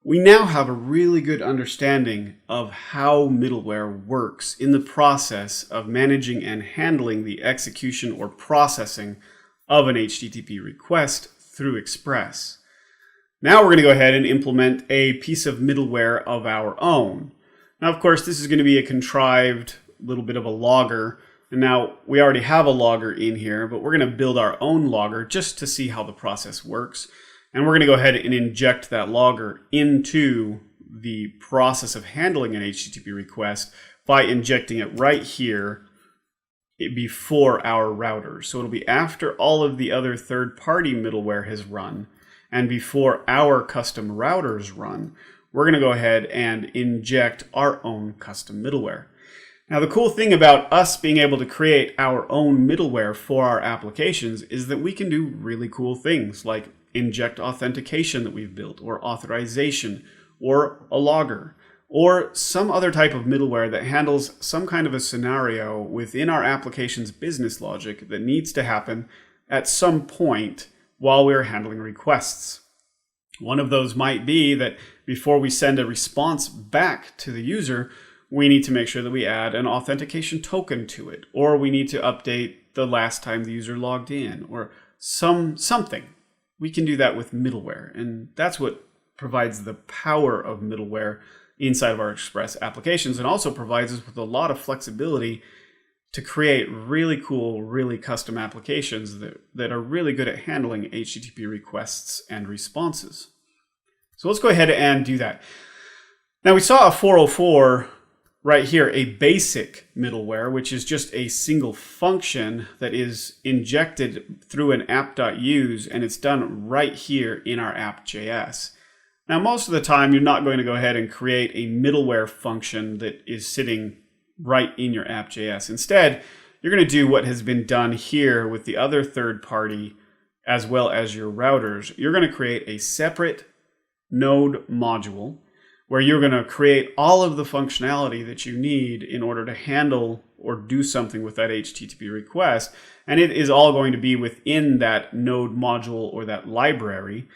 We now have a really good understanding of how middleware works in the process of managing and handling the execution or processing of an HTTP request through Express. Now we're going to go ahead and implement a piece of middleware of our own. Now, of course, this is going to be a contrived little bit of a logger. And now we already have a logger in here, but we're going to build our own logger just to see how the process works. And we're going to go ahead and inject that logger into the process of handling an HTTP request by injecting it right here before our routers. So it'll be after all of the other third-party middleware has run and before our custom routers run, we're going to go ahead and inject our own custom middleware. Now, the cool thing about us being able to create our own middleware for our applications is that we can do really cool things like inject authentication that we've built, or authorization, or a logger, or some other type of middleware that handles some kind of a scenario within our application's business logic that needs to happen at some point while we're handling requests. One of those might be that before we send a response back to the user, we need to make sure that we add an authentication token to it, or we need to update the last time the user logged in, or something. We can do that with middleware, and that's what provides the power of middleware inside of our Express applications, and also provides us with a lot of flexibility to create really cool, really custom applications that are really good at handling HTTP requests and responses. So let's go ahead and do that. Now, we saw a 404 right here, a basic middleware, which is just a single function that is injected through an app.use, and it's done right here in our app.js. Now, most of the time, you're not going to go ahead and create a middleware function that is sitting right in your app.js. Instead, you're going to do what has been done here with the other third party as well as your routers. You're going to create a separate node module where you're going to create all of the functionality that you need in order to handle or do something with that HTTP request. And it is all going to be within that node module or that library.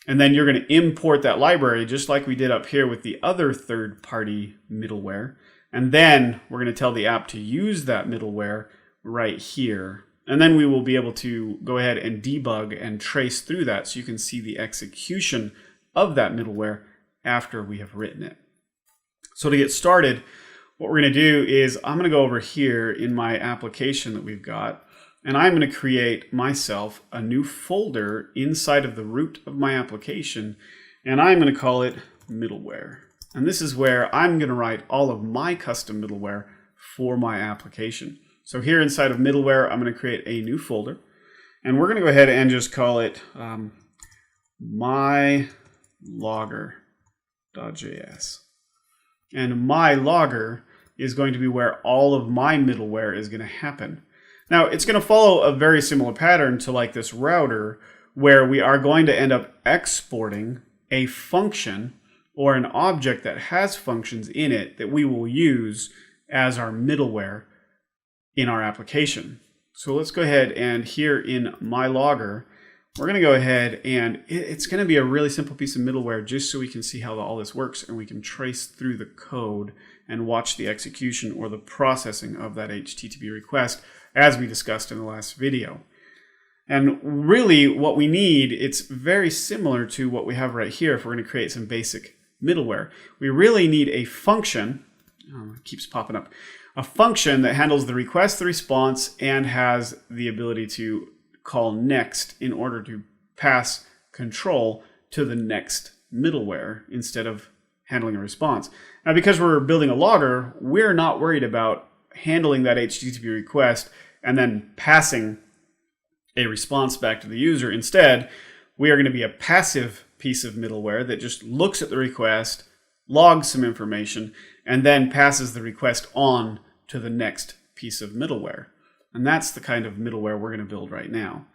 And then you're going to import that library just like we did up here with the other third-party middleware. And then we're going to tell the app to use that middleware right here. And then we will be able to go ahead and debug and trace through that so you can see the execution of that middleware after we have written it. So to get started, what we're going to do is I'm going to go over here in my application that we've got, and I'm going to create myself a new folder inside of the root of my application, and I'm going to call it middleware. And this is where I'm going to write all of my custom middleware for my application. So here inside of middleware, I'm going to create a new folder, and we're going to go ahead and just call it my logger.js. And my logger is going to be where all of my middleware is going to happen. Now, it's going to follow a very similar pattern to like this router, where we are going to end up exporting a function or an object that has functions in it that we will use as our middleware in our application. So let's go ahead and here in my logger, we're going to go ahead and it's going to be a really simple piece of middleware just so we can see how all this works and we can trace through the code and watch the execution or the processing of that HTTP request as we discussed in the last video. And really what we need, it's very similar to what we have right here if we're going to create some basic middleware. We really need a function, it keeps popping up, a function that handles the request, the response, and has the ability to call next in order to pass control to the next middleware instead of handling a response. Now, because we're building a logger, we're not worried about handling that HTTP request and then passing a response back to the user. Instead, we are going to be a passive piece of middleware that just looks at the request, logs some information, and then passes the request on to the next piece of middleware. And that's the kind of middleware we're going to build right now.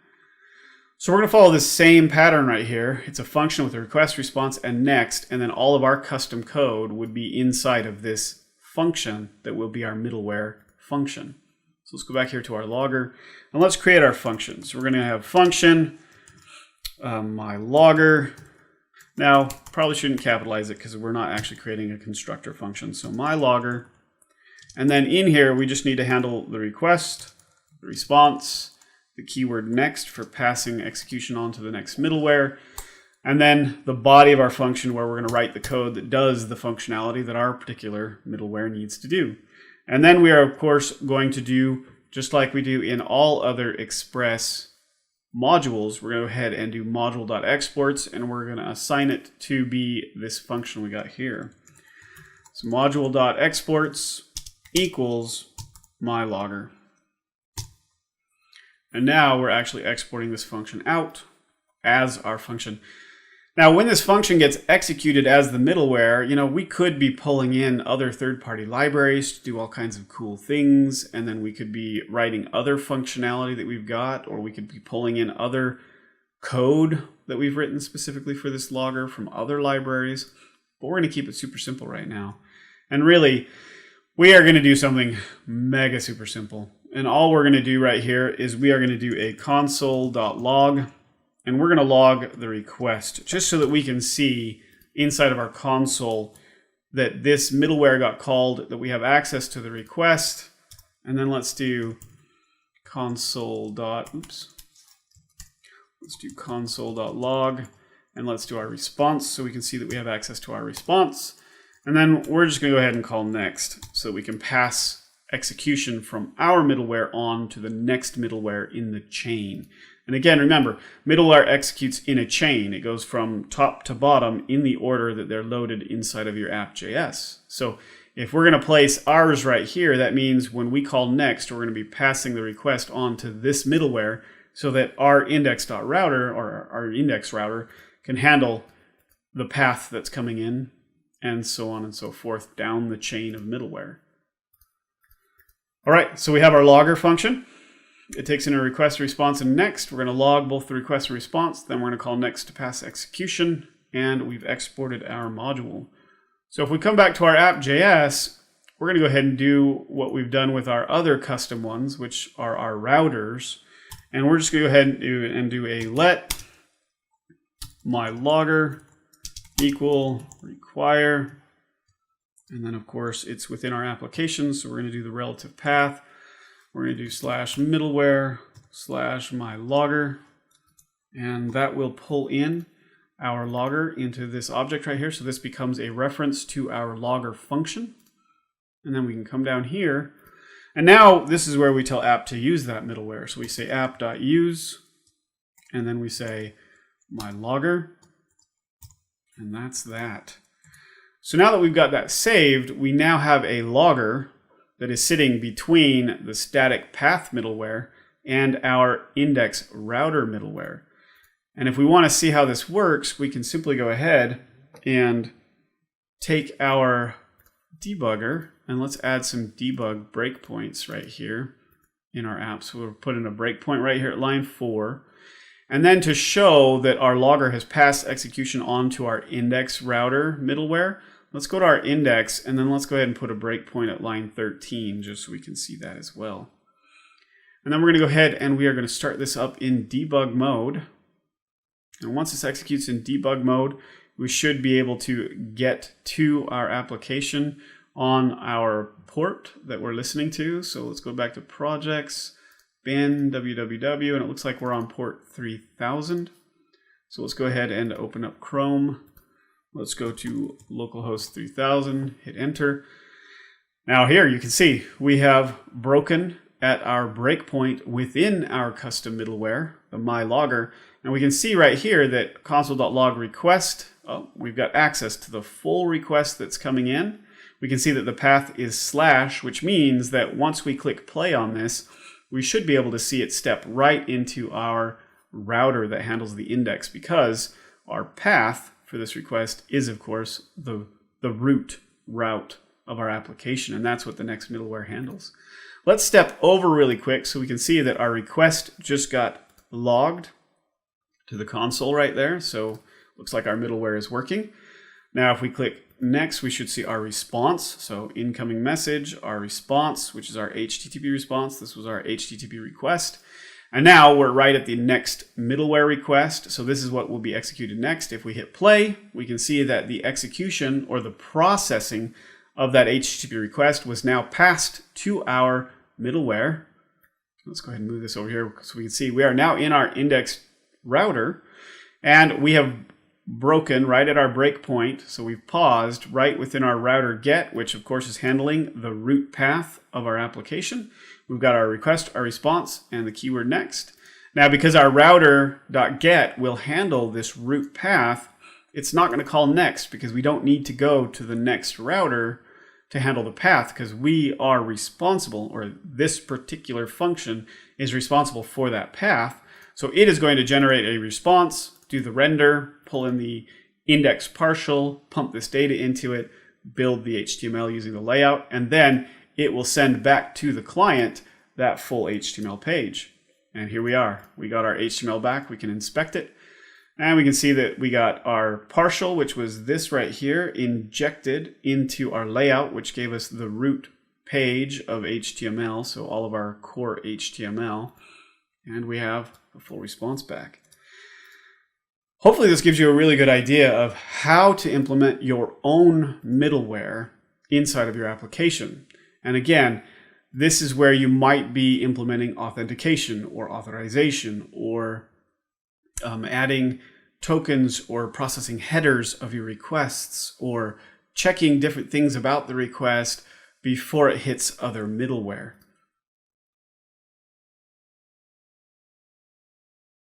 So we're going to follow this same pattern right here. It's a function with a request, response, and next, and then all of our custom code would be inside of this function that will be our middleware function. So let's go back here to our logger, and let's create our function. So we're going to have function, my logger, Now, probably shouldn't capitalize it because we're not actually creating a constructor function. So my logger, and then in here, we just need to handle the request, the response, the keyword next for passing execution on to the next middleware, and then the body of our function where we're going to write the code that does the functionality that our particular middleware needs to do. And then we are, of course, going to do, just like we do in all other Express modules, we're going to go ahead and do module.exports, and we're going to assign it to be this function we got here. So module.exports equals my logger. And now we're actually exporting this function out as our function. Now, when this function gets executed as the middleware, we could be pulling in other third-party libraries to do all kinds of cool things, and then we could be writing other functionality that we've got, or we could be pulling in other code that we've written specifically for this logger from other libraries. But we're going to keep it super simple right now. And really, we are going to do something mega super simple. And all we're going to do right here is we are going to do a console.log. And we're going to log the request just so that we can see inside of our console that this middleware got called, that we have access to the request. And then let's do console.log, and let's do our response so we can see that we have access to our response. And then we're just going to go ahead and call next so that we can pass execution from our middleware on to the next middleware in the chain. And again, remember, middleware executes in a chain. It goes from top to bottom in the order that they're loaded inside of your app.js. So if we're going to place ours right here, that means when we call next, we're going to be passing the request on to this middleware so that our index.router or our index router can handle the path that's coming in and so on and so forth down the chain of middleware. All right, so we have our logger function. It takes in a request, response, and next. We're going to log both the request and response. Then we're going to call next to pass execution, and we've exported our module. So if we come back to our app.js, we're going to go ahead and do what we've done with our other custom ones, which are our routers. And we're just going to go ahead and do a let my logger equal require. And then, of course, it's within our application, so we're going to do the relative path. We're going to do /middleware /my logger, and that will pull in our logger into this object right here. So this becomes a reference to our logger function. And then we can come down here. And now this is where we tell app to use that middleware. So we say app.use, and then we say my logger, and that's that. So now that we've got that saved, we now have a logger that is sitting between the static path middleware and our index router middleware. And if we want to see how this works, we can simply go ahead and take our debugger and let's add some debug breakpoints right here in our app. So we'll put in a breakpoint right here at line 4. And then to show that our logger has passed execution onto our index router middleware, let's go to our index, and then let's go ahead and put a breakpoint at line 13, just so we can see that as well. And then we're going to go ahead and we are going to start this up in debug mode. And once this executes in debug mode, we should be able to get to our application on our port that we're listening to. So let's go back to projects, bin, www, and it looks like we're on port 3000. So let's go ahead and open up Chrome. Let's go to localhost 3000, hit enter. Now here you can see we have broken at our breakpoint within our custom middleware, the my logger, and we can see right here that console.log request, we've got access to the full request that's coming in. We can see that the path is /, which means that once we click play on this, we should be able to see it step right into our router that handles the index, because our path for this request is, of course, the root route of our application, and that's what the next middleware handles. Let's step over really quick so we can see that our request just got logged to the console right there. So looks like our middleware is working. Now if we click next, we should see our response. So incoming message, our response, which is our HTTP response. This was our HTTP request. And now we're right at the next middleware request. So this is what will be executed next. If we hit play, we can see that the execution or the processing of that HTTP request was now passed to our middleware. Let's go ahead and move this over here so we can see we are now in our index router, and we have broken right at our breakpoint. So we've paused right within our router get, which of course is handling the root path of our application. We've got our request, our response, and the keyword next. Now, because our router.get will handle this root path, it's not going to call next because we don't need to go to the next router to handle the path, because we are responsible, or this particular function is responsible for that path. So it is going to generate a response, do the render, pull in the index partial, pump this data into it, build the HTML using the layout, and then it will send back to the client that full HTML page. And here we are. We got our HTML back. We can inspect it. And we can see that we got our partial, which was this right here, injected into our layout, which gave us the root page of HTML, so all of our core HTML. And we have a full response back. Hopefully this gives you a really good idea of how to implement your own middleware inside of your application. And again, this is where you might be implementing authentication or authorization, or adding tokens or processing headers of your requests, or checking different things about the request before it hits other middleware.